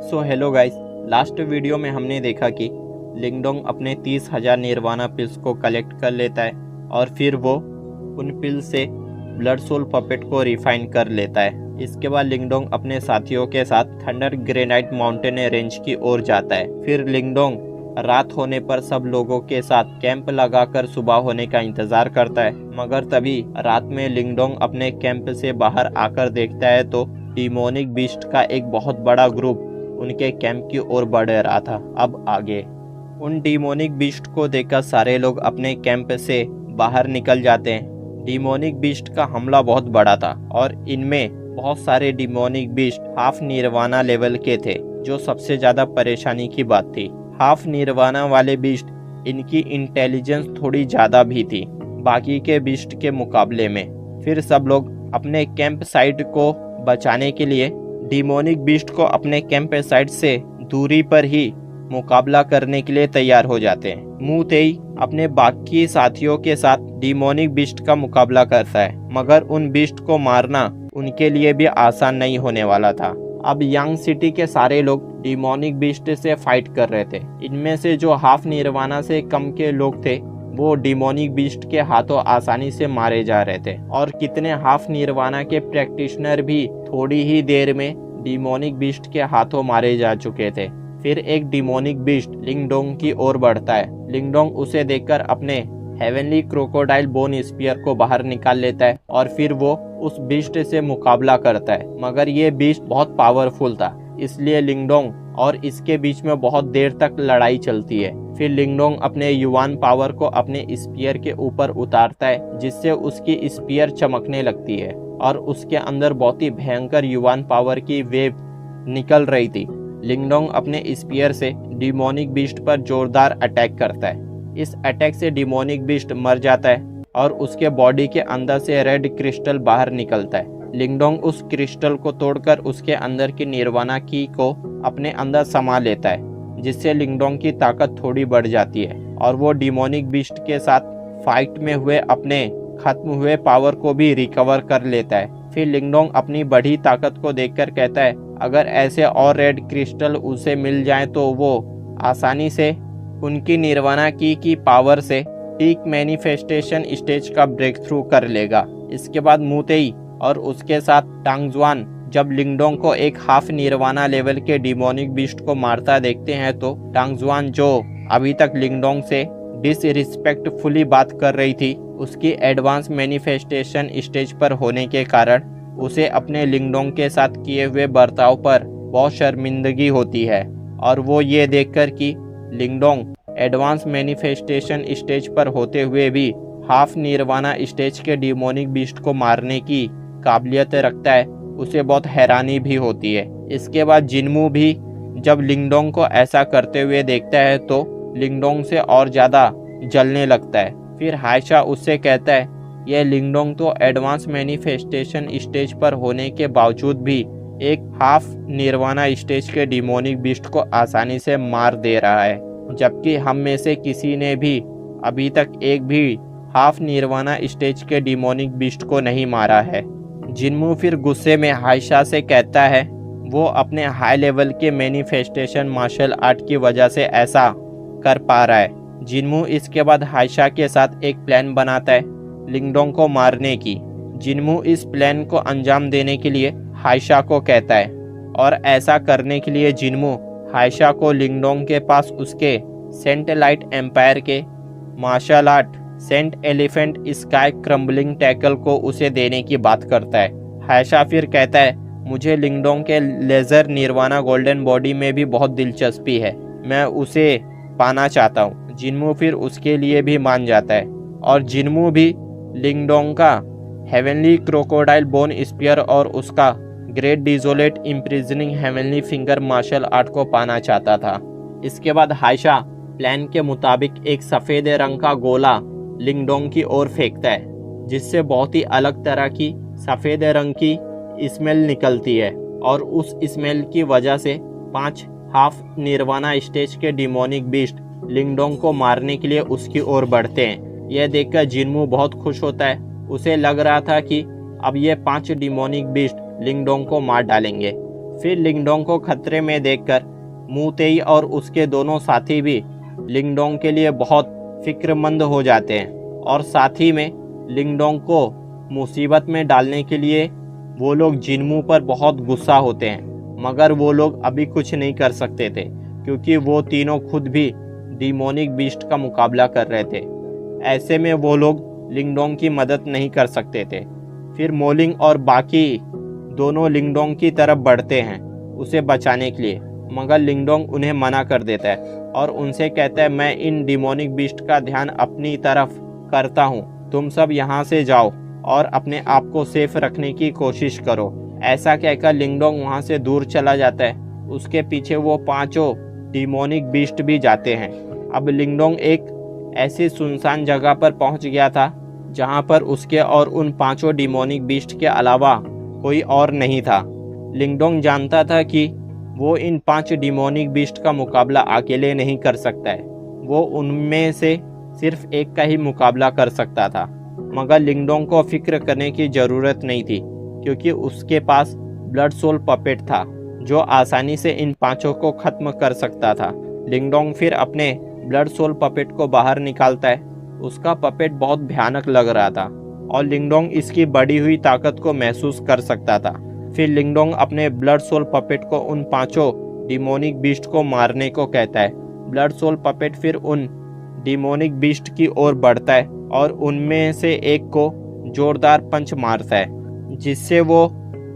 So hello guys, last video में हमने देखा कि लिंगडोंग अपने 30,000 निर्वाणा पिल्स को कलेक्ट कर लेता है और फिर वो उन पिल से ब्लड सोल पपेट को रिफाइन कर लेता है। इसके बाद लिंगडोंग अपने साथियों के साथ थंडर ग्रेनाइट माउंटेन रेंज की ओर जाता है। फिर लिंगडोंग रात होने पर सब लोगों के साथ कैंप लगाकर सुबह होने का इंतजार करता है, मगर तभी रात में लिंगडोंग अपने कैंप से बाहर आकर देखता है तो डिमोनिक बीस्ट का एक बहुत बड़ा ग्रुप उनके कैंप की ओर बढ़ रहा था। अब आगे उन डिमोनिक बीस्ट को देखकर सारे लोग अपने कैंप से बाहर निकल जाते हैं। डिमोनिक बीस्ट का हमला बहुत बड़ा था और इनमें बहुत सारे demonic beast half nirvana level के थे, जो सबसे ज्यादा परेशानी की बात थी। हाफ निर्वाणा वाले बीस्ट इनकी इंटेलिजेंस थोड़ी ज्यादा भी थी बाकी के बीस्ट के मुकाबले में। फिर सब लोग अपने कैंप साइट को बचाने के लिए डिमोनिक बीस्ट को अपने कैंप साइट से दूरी पर ही मुकाबला करने के लिए तैयार हो जाते हैं। मूतेई अपने बाकी साथियों के साथ डिमोनिक बीस्ट का मुकाबला करता है, मगर उन बीस्ट को मारना उनके लिए भी आसान नहीं होने वाला था। अब यांग सिटी के सारे लोग डिमोनिक बीस्ट से फाइट कर रहे थे। इनमें से जो हाफ निर्वाणा से कम के लोग थे वो डिमोनिक बीस्ट के हाथों आसानी से मारे जा रहे थे और कितने हाफ निर्वाणा के प्रैक्टिशनर भी थोड़ी ही देर में डिमोनिक बीस्ट के हाथों मारे जा चुके थे। फिर एक डिमोनिक बीस्ट लिंगडोंग की ओर बढ़ता है। लिंगडोंग उसे देखकर अपने हेवनली क्रोकोडाइल बोन स्पीयर को बाहर निकाल लेता है और फिर वो उस बीस्ट से मुकाबला करता है, मगर ये बीस्ट बहुत पावरफुल था, इसलिए लिंगडोंग और इसके बीच में बहुत देर तक लड़ाई चलती है। फिर लिंगडोंग अपने युवान पावर को अपने स्पीयर के ऊपर उतारता है, जिससे उसकी स्पीयर चमकने लगती है और उसके अंदर बहुत ही भयंकर युवान पावर की वेव निकल रही थी। लिंगडोंग अपने स्पीयर से डिमोनिक बीस्ट पर जोरदार अटैक करता है। इस अटैक से डिमोनिक बीस्ट मर जाता है और उसके बॉडी के अंदर से रेड क्रिस्टल बाहर निकलता है। लिंगडोंग उस क्रिस्टल को तोड़कर उसके अंदर की निर्वाणा की को अपने अंदर समा लेता है, जिससे लिंगडोंग की ताकत थोड़ी बढ़ जाती है और वो डिमोनिक बीस्ट के साथ फाइट में हुए अपने खत्म हुए पावर को भी रिकवर कर लेता है। फिर लिंगडोंग अपनी बढ़ी ताकत को देखकर कहता है अगर ऐसे और रेड क्रिस्टल उसे मिल जाए तो वो आसानी से उनकी निर्वाणा की पावर से पीक मैनिफेस्टेशन स्टेज का ब्रेक थ्रू कर लेगा। इसके बाद मूतेई और उसके साथ टांगजुआन जब लिंगडोंग को एक हाफ निर्वाणा लेवल के डिमोनिक बीस्ट को मारता देखते हैं तो टांगजुआन, जो अभी तक लिंगडोंग से डिसरिस्पेक्टफुली बात कर रही थी, उसकी एडवांस मैनिफेस्टेशन स्टेज पर होने के कारण उसे अपने लिंगडोंग के साथ किए हुए बर्ताव पर बहुत शर्मिंदगी होती है और वो ये देखकर कि लिंगडोंग एडवांस मैनिफेस्टेशन स्टेज पर होते हुए भी हाफ निर्वाणा स्टेज के डिमोनिक बीस्ट को मारने की काबिलियत रखता है, उसे बहुत हैरानी भी होती है। इसके बाद जिनमू भी जब लिंगडोंग को ऐसा करते हुए देखता है तो लिंगडोंग से और ज़्यादा जलने लगता है। फिर हाइशा उससे कहता है यह लिंगडोंग तो एडवांस मैनिफेस्टेशन स्टेज पर होने के बावजूद भी एक हाफ निर्वाणा स्टेज के डिमोनिक बीस्ट को आसानी से मार दे रहा है, जबकि हम में से किसी ने भी अभी तक एक भी हाफ निर्वाणा स्टेज के डिमोनिक बीस्ट को नहीं मारा है। जिनमू फिर गुस्से में हाइशा से कहता है वो अपने हाई लेवल के मैनिफेस्टेशन मार्शल आर्ट की वजह से ऐसा कर पा रहा है। जिनमू इसके बाद हाइशा के साथ एक प्लान बनाता है लिंगडोंग को मारने की। जिनमू इस प्लान को अंजाम देने के लिए हाइशा को कहता है और ऐसा करने के लिए जिनमू हाइशा को लिंगडोंग के पास उसके सेंट लाइट एम्पायर के martial art Saint Elephant Sky Crumbling Tackle को उसे देने की बात करता है। हाइशा फिर कहता है मुझे लिंगडोंग के लेजर निर्वाणा गोल्डन बॉडी में भी बहुत दिलचस्पी है, मैं उसे पाना चाहता हूँ। जिनमू फिर उसके लिए भी मान जाता है और जिनमू भी लिंगडोंग का हेवनली क्रोकोडाइल बोन स्पीयर और उसका great desolate imprisoning heavenly finger martial art को पाना चाहता था। इसके बाद हाइशा प्लान के मुताबिक एक सफ़ेद रंग का गोला लिंगडोंग की ओर फेंकता है, जिससे बहुत ही अलग तरह की सफ़ेद रंग की स्मेल निकलती है और उस स्मेल की वजह से 5 हाफ निर्वाणा स्टेज के डिमोनिक बीस्ट लिंगडोंग को मारने के लिए उसकी ओर बढ़ते हैं। यह देखकर जिनमू बहुत खुश होता है, उसे लग रहा था कि अब ये 5 डिमोनिक बीस्ट लिंगडोंग को मार डालेंगे। फिर लिंगडोंग को खतरे में देखकर मू तेई और उसके दोनों साथी भी लिंगडोंग के लिए बहुत फिक्रमंद हो जाते हैं और साथ ही में लिंगडोंग को मुसीबत में डालने के लिए वो लोग जिनमू पर बहुत गुस्सा होते हैं, मगर वो लोग अभी कुछ नहीं कर सकते थे क्योंकि वो तीनों खुद भी डिमोनिक बीस्ट का मुकाबला कर रहे थे। ऐसे में वो लोग लिंगडोंग की मदद नहीं कर सकते थे। फिर मोलिंग और बाकी दोनों लिंगडोंग की तरफ बढ़ते हैं उसे बचाने के लिए, मगर लिंगडोंग उन्हें मना कर देता है और उनसे कहता है मैं इन डिमोनिक बीस्ट का ध्यान अपनी तरफ करता हूँ, तुम सब यहाँ से जाओ और अपने आप को सेफ रखने की कोशिश करो। ऐसा कहकर लिंगडोंग वहाँ से दूर चला जाता है। उसके पीछे वो पांचों डिमोनिक बीस्ट भी जाते हैं। अब लिंगडोंग एक ऐसी सुनसान जगह पर पहुँच गया था जहाँ पर उसके और उन पांचों डिमोनिक बीस्ट के अलावा कोई और नहीं था। लिंगडोंग जानता था कि वो इन 5 डिमोनिक बीस्ट का मुकाबला अकेले नहीं कर सकता है, वो उनमें से सिर्फ एक का ही मुकाबला कर सकता था। मगर लिंगडोंग को फिक्र करने की ज़रूरत नहीं थी क्योंकि उसके पास ब्लड सोल पपेट था जो आसानी से इन पांचों को ख़त्म कर सकता था। लिंगडोंग फिर अपने ब्लड सोल पपेट को बाहर निकालता है। उसका पपेट बहुत भयानक लग रहा था और लिंगडोंग इसकी बढ़ी हुई ताकत को महसूस कर सकता था। फिर लिंगडोंग अपने ब्लड सोल पपेट को उन पांचों डिमोनिक बीस्ट को मारने को कहता है। ब्लड सोल पपेट फिर उन डिमोनिक बीस्ट की ओर बढ़ता है और उनमें से एक को जोरदार पंच मारता है जिससे वो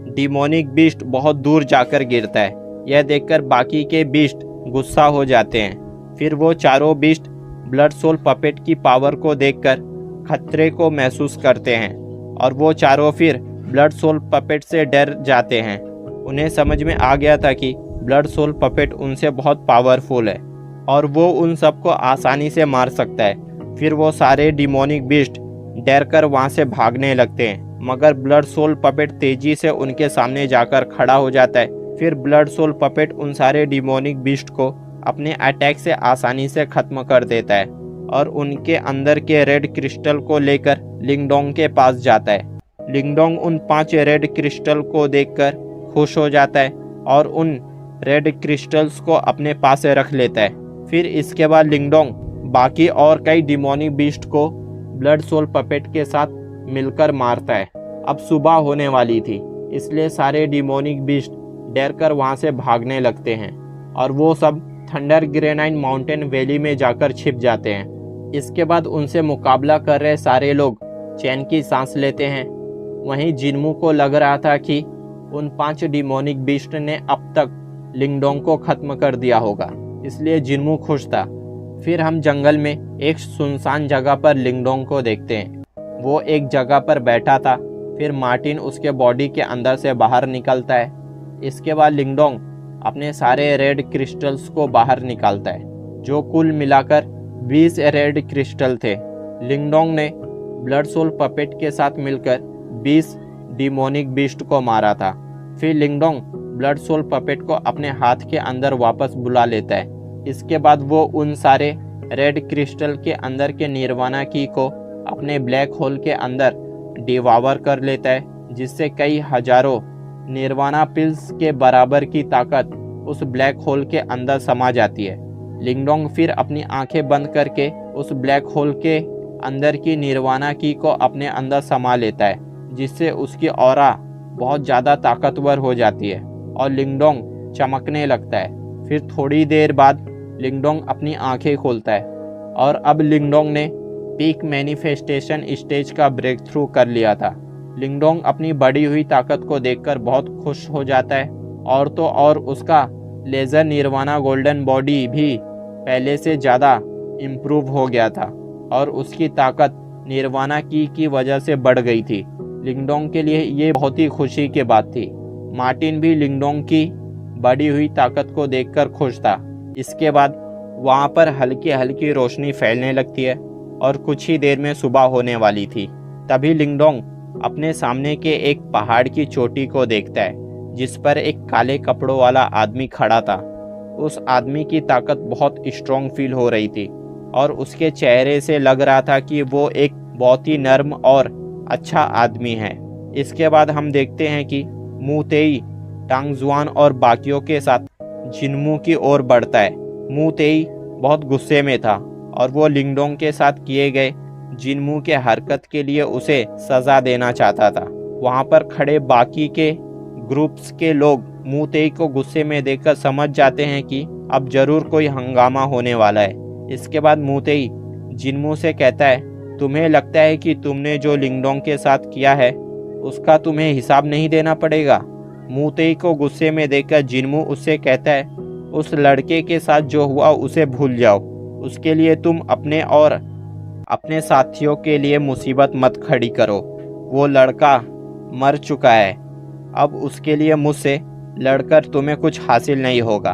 डिमोनिक बीस्ट बहुत दूर जाकर गिरता है। यह देखकर बाकी के बीस्ट गुस्सा हो जाते हैं। फिर वो चारों बीस्ट ब्लड सोल पपेट की पावर को देखकर खतरे को महसूस करते हैं और वो चारों फिर ब्लड सोल पपेट से डर जाते हैं। उन्हें समझ में आ गया था कि ब्लड सोल पपेट उनसे बहुत पावरफुल है और वो उन सबको आसानी से मार सकता है। फिर वो सारे डिमोनिक बीस्ट डर कर वहाँ से भागने लगते हैं, मगर ब्लड सोल पपेट तेजी से उनके सामने जाकर खड़ा हो जाता है। फिर ब्लड सोल पपेट उन सारे डिमोनिक बीस्ट को अपने अटैक से आसानी से खत्म कर देता है और उनके अंदर के रेड क्रिस्टल को लेकर लिंगडोंग के पास जाता है। लिंगडोंग उन 5 रेड क्रिस्टल को देखकर खुश हो जाता है और उन रेड क्रिस्टल्स को अपने पास रख लेता है। फिर इसके बाद लिंगडोंग बाकी और कई डिमोनिक बीस्ट को ब्लड सोल पपेट के साथ मिलकर मारता है। अब सुबह होने वाली थी, इसलिए सारे डिमोनिक बीस्ट डर कर वहाँ से भागने लगते हैं और वो सब थंडर ग्रेनाइट माउंटेन वैली में जाकर छिप जाते हैं। इसके बाद उनसे मुकाबला कर रहे सारे लोग चैन की सांस लेते हैं। वहीं जिनमू को लग रहा था कि उन 5 डिमोनिक बीस्ट ने अब तक लिंगडोंग को खत्म कर दिया होगा, इसलिए जिनमू खुश था। फिर हम जंगल में एक सुनसान जगह पर लिंगडोंग को देखते हैं। वो एक जगह पर बैठा था। फिर मार्टिन उसके बॉडी के अंदर से बाहर निकलता है। इसके बाद लिंगडोंग अपने सारे रेड क्रिस्टल्स को बाहर निकालता है, जो कुल मिलाकर 20 रेड क्रिस्टल थे। लिंगडोंग ने ब्लड सोल पपेट के साथ मिलकर 20 डिमोनिक बीस्ट को मारा था। फिर लिंगडोंग ब्लड सोल पपेट को अपने हाथ के अंदर वापस बुला लेता है। इसके बाद वो उन सारे रेड क्रिस्टल के अंदर के निर्वाणा की को अपने ब्लैक होल के अंदर डिवावर कर लेता है, जिससे कई हजारों निर्वाणा पिल्स के बराबर की ताकत उस ब्लैक होल के अंदर समा जाती है। लिंगडोंग फिर अपनी आंखें बंद करके उस ब्लैक होल के अंदर की निर्वाणा की को अपने अंदर समा लेता है, जिससे उसकी ऑरा बहुत ज़्यादा ताकतवर हो जाती है और लिंगडोंग चमकने लगता है। फिर थोड़ी देर बाद लिंगडोंग अपनी आंखें खोलता है और अब लिंगडोंग ने पीक मैनिफेस्टेशन स्टेज का ब्रेक थ्रू कर लिया था। लिंगडोंग अपनी बढ़ी हुई ताकत को देखकर बहुत खुश हो जाता है और तो और उसका लेज़र निर्वाणा गोल्डन बॉडी भी पहले से ज़्यादा इम्प्रूव हो गया था और उसकी ताकत निर्वाणा की वजह से बढ़ गई थी। लिंगडोंग के लिए ये बहुत ही खुशी की बात थी। मार्टिन भी लिंगडोंग की बढ़ी हुई ताकत को देखकर खुश था। इसके बाद वहाँ पर हल्की हल्की रोशनी फैलने लगती है और कुछ ही देर में सुबह होने वाली थी। तभी लिंगडोंग अपने सामने के एक पहाड़ की चोटी को देखता है, जिस पर एक काले कपड़ों वाला आदमी खड़ा था। उस आदमी की ताकत बहुत स्ट्रॉन्ग फील हो रही थी और उसके चेहरे से लग रहा था कि वो एक बहुत ही नर्म और अच्छा आदमी है। इसके बाद हम देखते हैं कि मू तेई टांग जुआन और बाकियों के साथ जिनमू की ओर बढ़ता है। मू तेई बहुत गुस्से में था और वो लिंगडोंग के साथ किए गए जिनमू के हरकत के लिए उसे सज़ा देना चाहता था। वहाँ पर खड़े बाकी के ग्रुप्स के लोग मू तेई को गुस्से में देखकर समझ जाते हैं कि अब जरूर कोई हंगामा होने वाला है। इसके बाद मू तेई जिनमू से कहता है, तुम्हें लगता है कि तुमने जो लिंगडोंग के साथ किया है उसका तुम्हें हिसाब नहीं देना पड़ेगा। मू तेई को गुस्से में देखकर जिनमू उससे कहता है, उस लड़के के साथ जो हुआ उसे भूल जाओ। उसके लिए तुम अपने और अपने साथियों के लिए मुसीबत मत खड़ी करो। वो लड़का मर चुका है, अब उसके लिए मुझसे लड़कर तुम्हें कुछ हासिल नहीं होगा।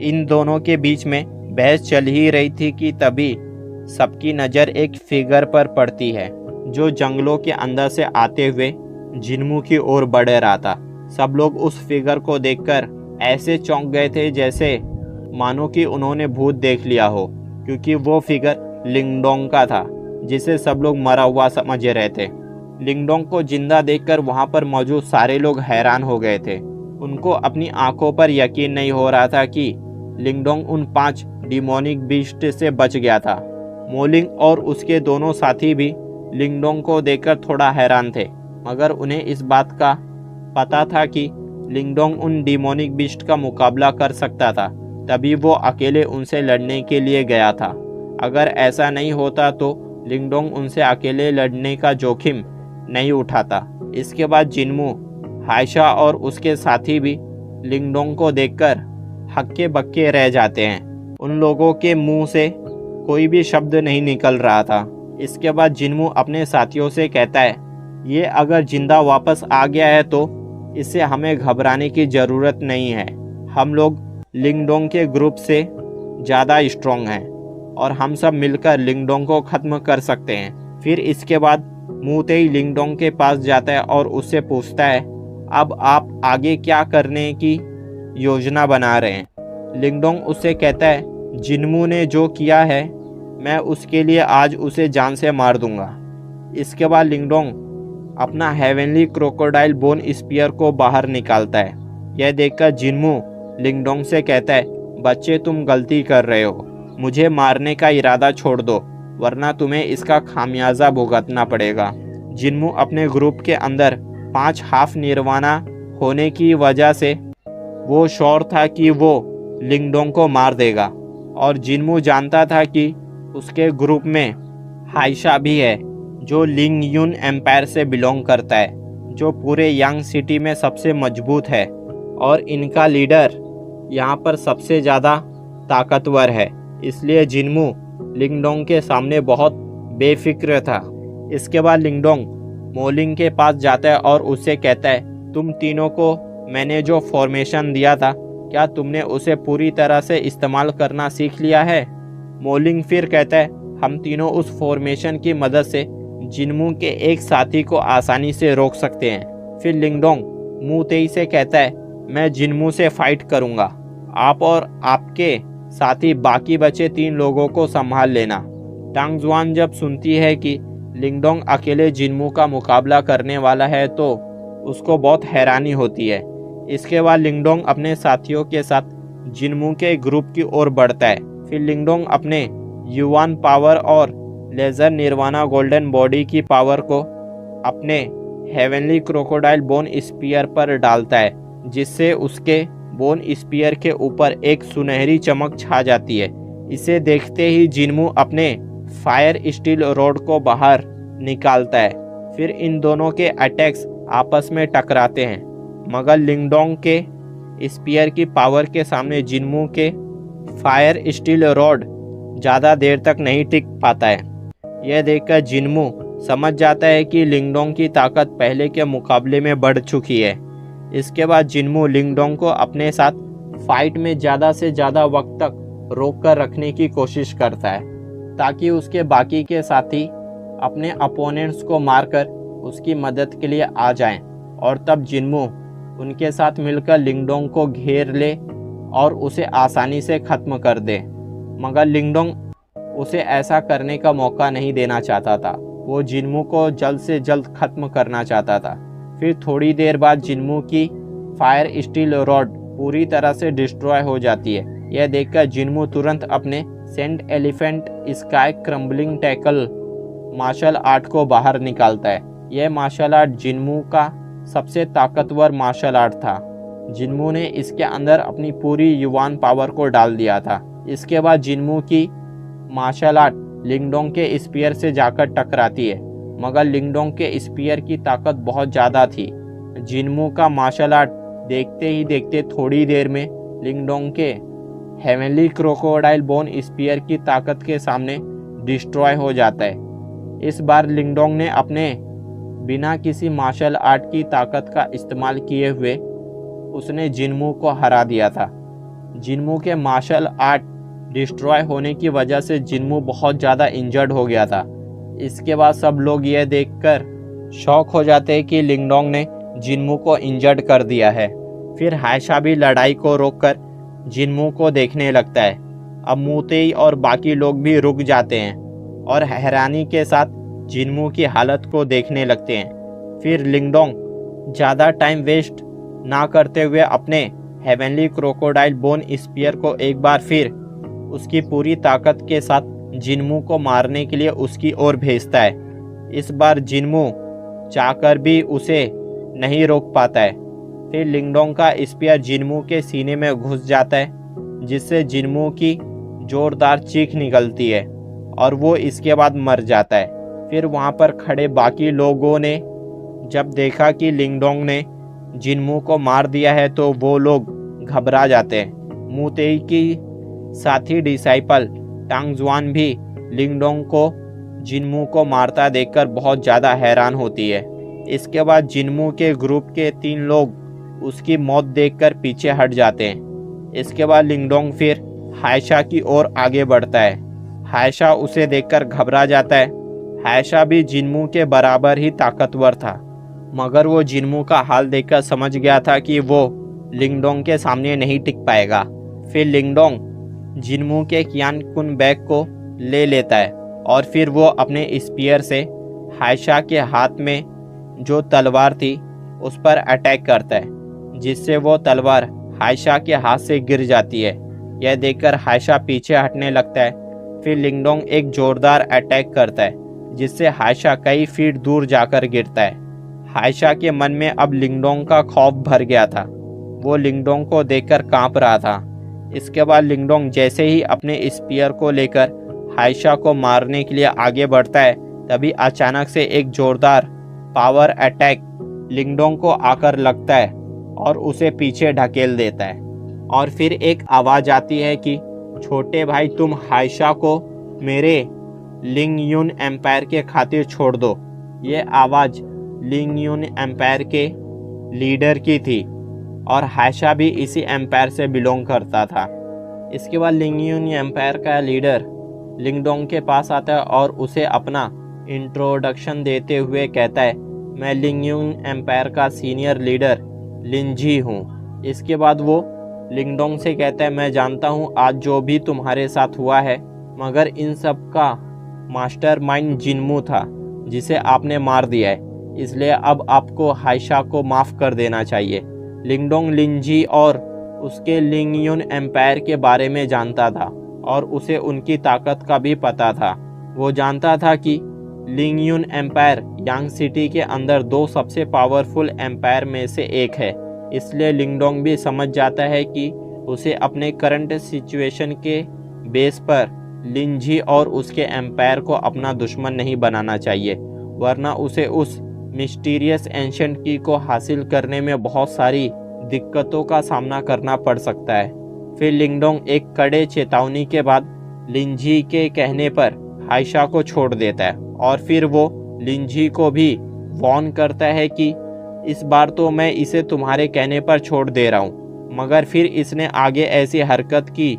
इन दोनों के बीच में बहस चल ही रही थी कि तभी सबकी नज़र एक फिगर पर पड़ती है जो जंगलों के अंदर से आते हुए जिनमू की ओर बढ़ रहा था। सब लोग उस फिगर को देखकर ऐसे चौंक गए थे जैसे मानो कि उन्होंने भूत देख लिया हो, क्योंकि वो फिगर लिंगडोंग का था जिसे सब लोग मरा हुआ समझ रहे थे। लिंगडोंग को जिंदा देखकर वहां पर मौजूद सारे लोग हैरान हो गए थे। उनको अपनी आंखों पर यकीन नहीं हो रहा था कि लिंगडोंग उन 5 डिमोनिक बीस्ट से बच गया था। मोलिंग और उसके दोनों साथी भी लिंगडोंग को देखकर थोड़ा हैरान थे, मगर उन्हें इस बात का पता था कि लिंगडोंग उन डिमोनिक बीस्ट का मुकाबला कर सकता था, तभी वो अकेले उनसे लड़ने के लिए गया था। अगर ऐसा नहीं होता तो लिंगडोंग उनसे अकेले लड़ने का जोखिम नहीं उठाता। इसके बाद जिनमू, हाइशा और उसके साथी भी लिंगडोंग को देखकर हक्के बक्के रह जाते हैं। उन लोगों के मुंह से कोई भी शब्द नहीं निकल रहा था। इसके बाद जिनमू अपने साथियों से कहता है, ये अगर जिंदा वापस आ गया है तो इससे हमें घबराने की ज़रूरत नहीं है। हम लोग लिंगडोंग के ग्रुप से ज़्यादा स्ट्रॉन्ग हैं और हम सब मिलकर लिंगडोंग को ख़त्म कर सकते हैं। फिर इसके बाद मू तेई लिंगडोंग के पास जाता है और उससे पूछता है, अब आप आगे क्या करने की योजना बना रहे हैं। लिंगडोंग उससे कहता है, जिनमू ने जो किया है मैं उसके लिए आज उसे जान से मार दूंगा। इसके बाद लिंगडोंग अपना हेवनली क्रोकोडाइल बोन स्पीयर को बाहर निकालता है। यह देखकर जिनमू लिंगडोंग से कहता है, बच्चे तुम गलती कर रहे हो, मुझे मारने का इरादा छोड़ दो वरना तुम्हें इसका खामियाजा भुगतना पड़ेगा। जिनमू अपने ग्रुप के अंदर 5 हाफ निर्वाणा होने की वजह से वो श्योर था कि वो लिंगडोंग को मार देगा, और जिनमू जानता था कि उसके ग्रुप में हाइशा भी है जो लिंग यून एम्पायर से बिलोंग करता है, जो पूरे यांग सिटी में सबसे मजबूत है और इनका लीडर यहाँ पर सबसे ज़्यादा ताकतवर है। इसलिए जिनमू लिंगडोंग के सामने बहुत बेफिक्र था। इसके बाद लिंगडोंग मोलिंग के पास जाता है और उससे कहता है, तुम तीनों को मैंने जो फॉर्मेशन दिया था क्या तुमने उसे पूरी तरह से इस्तेमाल करना सीख लिया है। मोलिंग फिर कहता है, हम तीनों उस फॉर्मेशन की मदद से जिनमू के एक साथी को आसानी से रोक सकते हैं। फिर लिंगडोंग मू तेई से कहता है, मैं जिनमू से फाइट करूंगा, आप और आपके साथी बाकी बचे 3 लोगों को संभाल लेना। टांग जुआन जब सुनती है कि लिंगडोंग अकेले जिनमू का मुकाबला करने वाला है तो उसको बहुत हैरानी होती है। इसके बाद लिंगडोंग अपने साथियों के साथ जिनमू के ग्रुप की ओर बढ़ता है। फिर लिंगडोंग अपने युवान पावर और लेज़र निर्वाणा गोल्डन बॉडी की पावर को अपने हेवनली क्रोकोडाइल बोन स्पीयर पर डालता है, जिससे उसके बोन स्पीयर के ऊपर एक सुनहरी चमक छा जाती है। इसे देखते ही जिनमू अपने फायर स्टील रॉड को बाहर निकालता है। फिर इन दोनों के अटैक्स आपस में टकराते हैं, मगर लिंगडोंग के स्पीयर की पावर के सामने जिनमू के फायर स्टील रॉड ज़्यादा देर तक नहीं टिक पाता है। यह देखकर जिनमू समझ जाता है कि लिंगडोंग की ताकत पहले के मुकाबले में बढ़ चुकी है। इसके बाद जिनमू लिंगडोंग को अपने साथ फाइट में ज़्यादा से ज़्यादा वक्त तक रोक कर रखने की कोशिश करता है, ताकि उसके बाकी के साथी अपने अपोनेंट्स को मारकर उसकी मदद के लिए आ जाएं, और तब जिनमू उनके साथ मिलकर लिंगडोंग को घेर ले और उसे आसानी से ख़त्म कर दे। मगर लिंगडोंग उसे ऐसा करने का मौका नहीं देना चाहता था। वो जिनमू को जल्द से जल्द ख़त्म करना चाहता था। फिर थोड़ी देर बाद जिनमू की फायर स्टील रॉड पूरी तरह से डिस्ट्रॉय हो जाती है। यह देखकर जिन्मू तुरंत अपने Saint Elephant Sky Crumbling Tackle martial art को बाहर निकालता है। यह मार्शल आर्ट जिन्मू का सबसे ताकतवर मार्शल आर्ट था। जिन्मू ने इसके अंदर अपनी पूरी युवान पावर को डाल दिया था। इसके बाद जिन्मू की मार्शल आर्ट लिंगडोंग के स्पीयर से जाकर टकराती है, मगर लिंगडोंग के स्पीयर की ताकत बहुत ज़्यादा थी। जिन्मू का मार्शल आर्ट देखते ही देखते थोड़ी देर में लिंगडोंग के हेवनली क्रोकोडाइल बोन स्पीयर की ताकत के सामने डिस्ट्रॉय हो जाता है। इस बार लिंगडोंग ने अपने बिना किसी मार्शल आर्ट की ताकत का इस्तेमाल किए हुए उसने जिन्मू को हरा दिया था। जिन्मू के मार्शल आर्ट डिस्ट्रॉय होने की वजह से जिन्मू बहुत ज़्यादा इंजर्ड हो गया था। इसके बाद सब लोग यह देखकर शॉक हो जाते हैं कि लिंगडोंग ने जिन्मू को इंजर्ड कर दिया है। फिर हायशा भी लड़ाई को रोककर जिन्मू को देखने लगता है। अब मूतेई और बाकी लोग भी रुक जाते हैं और हैरानी के साथ जिन्मू की हालत को देखने लगते हैं। फिर लिंगडोंग ज़्यादा टाइम वेस्ट ना करते हुए अपने हेवनली क्रोकोडाइल बोन स्पीयर को एक बार फिर उसकी पूरी ताकत के साथ जिन्मू को मारने के लिए उसकी ओर भेजता है। इस बार जिन्मू चाहकर भी उसे नहीं रोक पाता है। फिर लिंगडोंग का स्पीयर जिन्मू के सीने में घुस जाता है, जिससे जिन्मू की जोरदार चीख निकलती है और वो इसके बाद मर जाता है। फिर वहाँ पर खड़े बाकी लोगों ने जब देखा कि लिंगडोंग ने जिन्मू को मार दिया है तो वो लोग घबरा जाते हैं। मूतेई की साथी डिसाइपल टांगजुआन भी लिंगडोंग को जिन्मू को मारता देखकर बहुत ज़्यादा हैरान होती है। इसके बाद जिन्मू के ग्रुप के 3 लोग उसकी मौत देखकर पीछे हट जाते हैं। इसके बाद लिंगडोंग फिर हायशा की ओर आगे बढ़ता है। हायशा उसे देखकर घबरा जाता है। हायशा भी जिन्मू के बराबर ही ताकतवर था, मगर वो जिन्मू का हाल देखकर समझ गया था कि वो लिंगडोंग के सामने नहीं टिक पाएगा। फिर लिंगडोंग जिन्मू के कियान कुन बैग को ले लेता है और फिर वो अपने स्पीयर से हायशा के हाथ में जो तलवार थी उस पर अटैक करता है, जिससे वो तलवार हायशा के हाथ से गिर जाती है। यह देखकर हायशा पीछे हटने लगता है। फिर लिंगडोंग एक जोरदार अटैक करता है, जिससे हायशा कई फीट दूर जाकर गिरता है। हायशा के मन में अब लिंगडोंग का खौफ भर गया था। वो लिंगडोंग को देखकर कांप रहा था। इसके बाद लिंगडोंग जैसे ही अपने स्पीयर को लेकर हायशा को मारने के लिए आगे बढ़ता है, तभी अचानक से एक जोरदार पावर अटैक लिंगडोंग को आकर लगता है और उसे पीछे ढकेल देता है। और फिर एक आवाज़ आती है कि छोटे भाई, तुम हायशा को मेरे लिंग यून एम्पायर के खातिर छोड़ दो। ये आवाज़ लिंग यून एम्पायर के लीडर की थी और हायशा भी इसी एम्पायर से बिलोंग करता था। इसके बाद लिंग यून एम्पायर का लीडर लिंगडोंग के पास आता है और उसे अपना इंट्रोडक्शन देते हुए कहता है, मैं लिंग यून एम्पायर का सीनियर लीडर लिंजी हूँ। इसके बाद वो लिंगडोंग से कहता है, मैं जानता हूँ आज जो भी तुम्हारे साथ हुआ है, मगर इन सब का मास्टरमाइंड जिन्मू था जिसे आपने मार दिया है, इसलिए अब आपको हायशा को माफ़ कर देना चाहिए। लिंगडोंग लिंजी और उसके लिंग यून एम्पायर के बारे में जानता था और उसे उनकी ताकत का भी पता था। वो जानता था कि लिंग यून एम्पायर यांग सिटी के अंदर 2 सबसे पावरफुल एम्पायर में से एक है। इसलिए लिंगडोंग भी समझ जाता है कि उसे अपने करंट सिचुएशन के बेस पर लिंजी और उसके एम्पायर को अपना दुश्मन नहीं बनाना चाहिए, वरना उसे उस मिस्टीरियस एंशिएंट की को हासिल करने में बहुत सारी दिक्कतों का सामना करना पड़ सकता है। फिर लिंगडोंग एक कड़े चेतावनी के बाद लिंजी के कहने पर हायशा को छोड़ देता है और फिर वो लिंजी को भी वार्न करता है कि इस बार तो मैं इसे तुम्हारे कहने पर छोड़ दे रहा हूँ, मगर फिर इसने आगे ऐसी हरकत की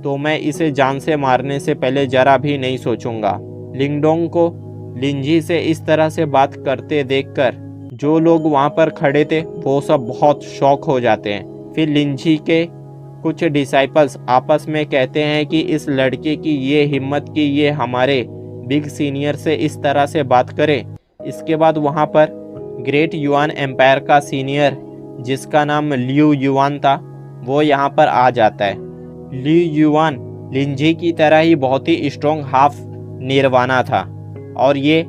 तो मैं इसे जान से मारने से पहले जरा भी नहीं सोचूंगा। लिंगडोंग को लिंजी से इस तरह से बात करते देखकर जो लोग वहाँ पर खड़े थे वो सब बहुत शॉक हो जाते हैं। फिर लिंजी के कुछ डिसाइपल्स आपस में कहते हैं कि इस लड़के की ये हिम्मत कि ये हमारे बिग सीनियर से इस तरह से बात करे। इसके बाद वहाँ पर ग्रेट युआन एम्पायर का सीनियर जिसका नाम लियू युआन था, वो यहाँ पर आ जाता है। लियू युआन लिंजी की तरह ही बहुत ही स्ट्रॉन्ग हाफ निर्वाणा था और ये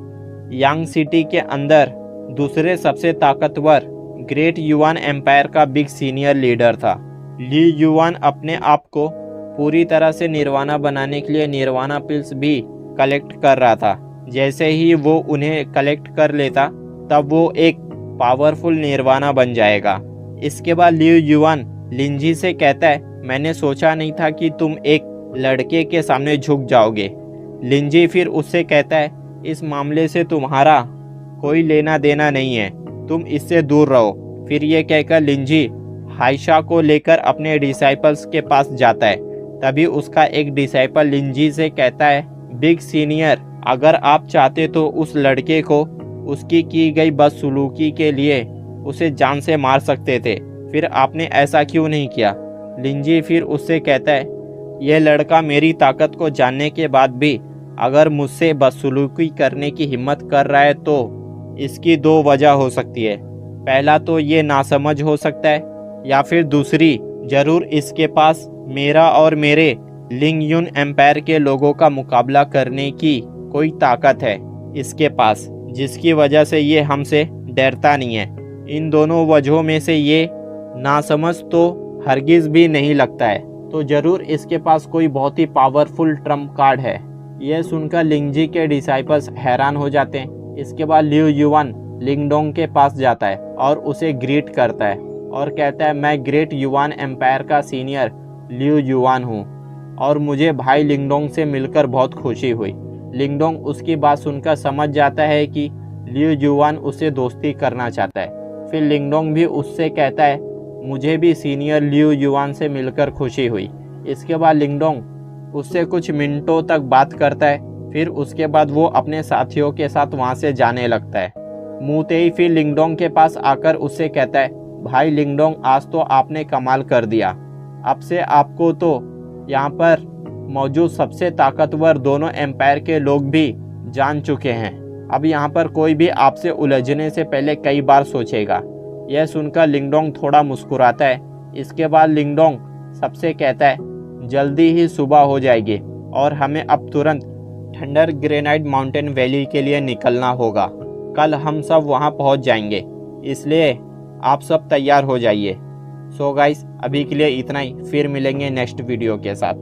यांग सिटी के अंदर दूसरे सबसे ताकतवर ग्रेट युआन एम्पायर का बिग सीनियर लीडर था। ली युआन अपने आप को पूरी तरह से निर्वाणा बनाने के लिए निर्वाणा पिल्स भी कलेक्ट कर रहा था। जैसे ही वो उन्हें कलेक्ट कर लेता तब वो एक पावरफुल निर्वाणा बन जाएगा। इसके बाद लियू युआन लिंजी से कहता है, मैंने सोचा नहीं था कि तुम एक लड़के के सामने झुक जाओगे। लिंजी फिर उससे कहता है, इस मामले से तुम्हारा कोई लेना देना नहीं है, तुम इससे दूर रहो। फिर ये कहकर लिंजी हाइशा को लेकर अपने डिसाइपल्स के पास जाता है। तभी उसका एक डिसाइपल लिंजी से कहता है, बिग सीनियर, अगर आप चाहते तो उस लड़के को उसकी की गई बदसलूकी के लिए उसे जान से मार सकते थे, फिर आपने ऐसा क्यों नहीं किया। लिंजी फिर उससे कहता है, यह लड़का मेरी ताकत को जानने के बाद भी अगर मुझसे बदसलूकी करने की हिम्मत कर रहा है तो इसकी दो वजह हो सकती है। पहला तो ये नासमझ हो सकता है, या फिर दूसरी, जरूर इसके पास मेरा और मेरे लिंग युन एम्पायर के लोगों का मुकाबला करने की कोई ताकत है इसके पास, जिसकी वजह से ये हमसे डरता नहीं है। इन दोनों वजहों में से ये नासमझ तो हरगिज़ भी नहीं लगता है, तो ज़रूर इसके पास कोई बहुत ही पावरफुल ट्रम्प कार्ड है। यह सुनकर लिंजी के डिसाइपल्स हैरान हो जाते हैं। इसके बाद लियू युआन लिंगडोंग के पास जाता है और उसे ग्रीट करता है और कहता है, मैं ग्रेट युआन एम्पायर का सीनियर लियू युआन हूँ और मुझे भाई लिंगडोंग से मिलकर बहुत खुशी हुई। लिंगडोंग उसकी बात सुनकर समझ जाता है कि लियू युआन उससे दोस्ती करना चाहता है। फिर लिंगडोंग भी उससे कहता है, मुझे भी सीनियर लियू युआन से मिलकर खुशी हुई। इसके बाद लिंगडोंग उससे कुछ मिनटों तक बात करता है। फिर उसके बाद वो अपने साथियों के साथ वहाँ से जाने लगता है। मूतेई फिर लिंगडोंग के पास आकर उससे कहता है, भाई लिंगडोंग, आज तो आपने कमाल कर दिया। अब से आपको तो यहाँ पर मौजूद सबसे ताकतवर दोनों एम्पायर के लोग भी जान चुके हैं। अब यहाँ पर कोई भी आपसे उलझने से पहले कई बार सोचेगा। यह सुनकर लिंगडोंग थोड़ा मुस्कुराता है। इसके बाद लिंगडोंग सबसे कहता है, जल्दी ही सुबह हो जाएगी और हमें अब तुरंत थंडर ग्रेनाइट माउंटेन वैली के लिए निकलना होगा। कल हम सब वहां पहुंच जाएंगे, इसलिए आप सब तैयार हो जाइए। सो गाइस, अभी के लिए इतना ही, फिर मिलेंगे नेक्स्ट वीडियो के साथ।